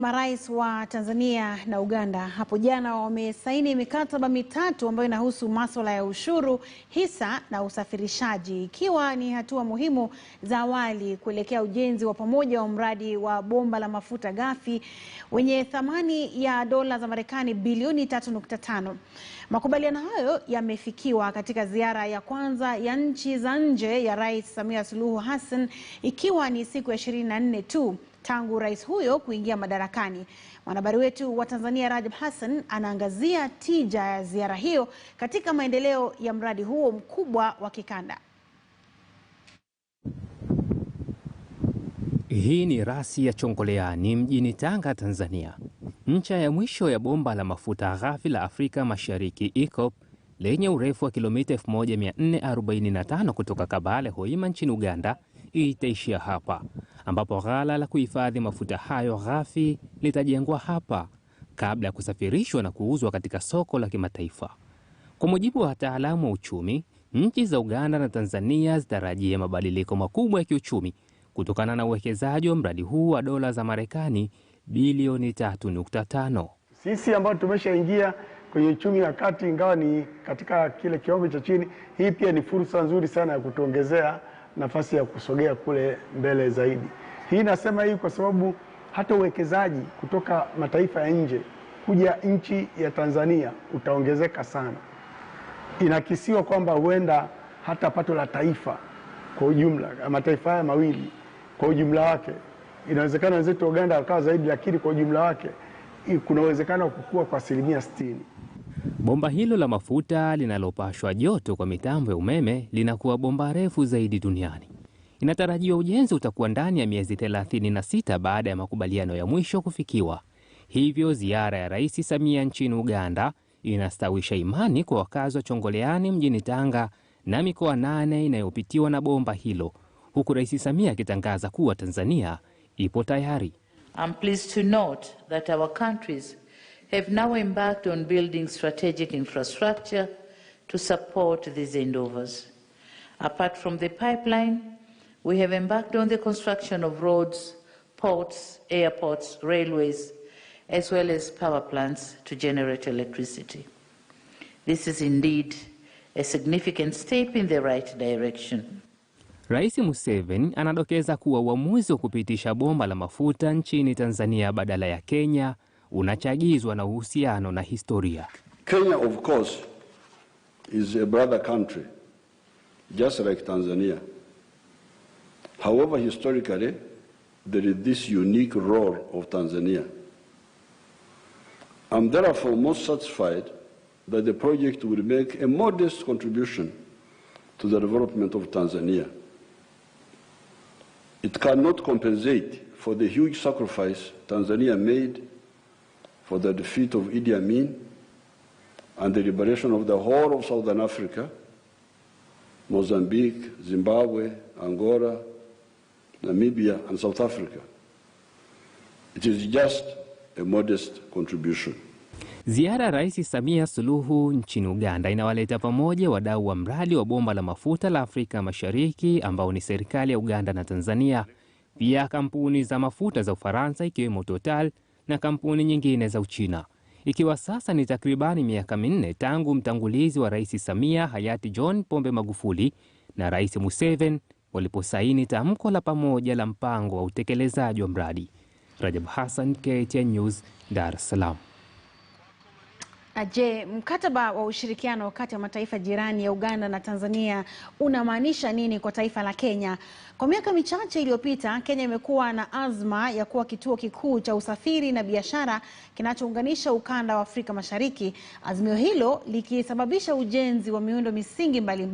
Marais wa Tanzania na Uganda hapo jana wamesaini mikataba mitatu ambayo inahusu masuala ya ushuru, hisa na usafirishaji, ikiwa ni hatua muhimu za awali kuelekea ujenzi wa pamoja wa mradi wa bomba la mafuta ghafi wenye thamani ya dola za Marekani bilioni 3.5. Makubaliano hayo yamefikiwa katika ziara ya kwanza ya nchi za nje ya Rais Samia Suluhu Hassan, ikiwa ni siku ya 24 tu tangu rais huyo kuingia madarakani. Mwanahabari wetu wa Tanzania Rajab Hassan anaangazia tija ya ziara hiyo katika maendeleo ya mradi huo mkubwa wa kikanda. Hii ni rasi ya Chongoleani mjini Tanga, Tanzania. Ncha ya mwisho ya bomba la mafuta ghafi la Afrika Mashariki EACOP lenye urefu wa kilomita 1445 kutoka Kabale Hoima nchini Uganda itaishia hapa, ambapo ghala la kuhifadhi mafuta hayo ghafi litajengwa hapa kabla ya kusafirishwa na kuuzwa katika soko la kimataifa. Kwa mujibu wa wataalamu wa uchumi, nchi za Uganda na Tanzania zitarajia mabadiliko makubwa ya kiuchumi kutokana na uwekezaji wa mradi huu wa dola za Marekani bilioni 3.5. Sisi ambao tumeshaingia kwenye uchumi wa kati, ingawa ni katika kile kiwango cha chini, hii pia ni fursa nzuri sana ya kutuongezea nafasi ya kusogea kule mbele zaidi. Hii nasema hii kwa sababu hata uwekezaji kutoka mataifa ya nje kuja nchi ya Tanzania utaongezeka sana. Inakisiwa kwamba huenda hata pato la taifa kwa ujumla, mataifa haya mawili kwa ujumla wake, inawezekana wenzetu Uganda wakawa zaidi, lakini kwa ujumla wake kuna uwezekano kukua kwa 60%. Bomba hilo la mafuta linalopashwa joto kwa mitambo ya umeme linakuwa bomba refu zaidi duniani. Inatarajiwa ujenzi utakuwa ndani ya miezi 36 baada ya makubaliano ya mwisho kufikiwa. Hivyo ziara ya Rais Samia nchini Uganda inastawisha imani kwa wakazi wa Chongoleani mjini Tanga na mikoa 8 inayopitiwa na bomba hilo, huku Rais Samia akitangaza kuwa Tanzania ipo tayari. I'm pleased to note that our countries have now embarked on building strategic infrastructure to support these endeavors. Apart from the pipeline, we have embarked on the construction of roads, ports, airports, railways, as well as power plants to generate electricity. This is indeed a significant step in the right direction. Rais Museveni anadokeza kuwa uamuzi wa kupitisha bomba la mafuta nchini Tanzania badala ya Kenya unachagizwa na uhusiano na historia. Kenya, of course, is a brother country, just like Tanzania. However, historically, there is this unique role of Tanzania. I'm therefore most satisfied that the project will make a modest contribution to the development of Tanzania. It cannot compensate for the huge sacrifice Tanzania made for the defeat of Idi Amin and the liberation of the whole of Southern Africa, Mozambique, Zimbabwe, Angola, Namibia, and South Africa. It is just a modest contribution. Ziara ya Rais Samia Suluhu nchini Uganda inawaleta pamoja wadau wa mradi wa bomba la mafuta la Afrika Mashariki ambao ni serikali ya Uganda na Tanzania, pia kampuni za mafuta za Ufaransa ikiwemo Total na kampuni nyingine za Uchina. Ikiwa sasa ni takribani miaka 4 tangu mtangulizi wa Rais Samia hayati John Pombe Magufuli na Rais Museveni waliposaini tamko la pamoja la mpango wa utekelezaji wa mradi. Rajab Hassan, KTN News, Dar es Salaam. Je, mkataba wa ushirikiano kati ya mataifa jirani ya Uganda na Tanzania unamaanisha nini kwa taifa la Kenya? Kwa miaka michache iliyopita, Kenya imekuwa na azma ya kuwa kituo kikuu cha usafiri na biashara kinachounganisha ukanda wa Afrika Mashariki. Azimio hilo likisababisha ujenzi wa miundo misingi mbalimbali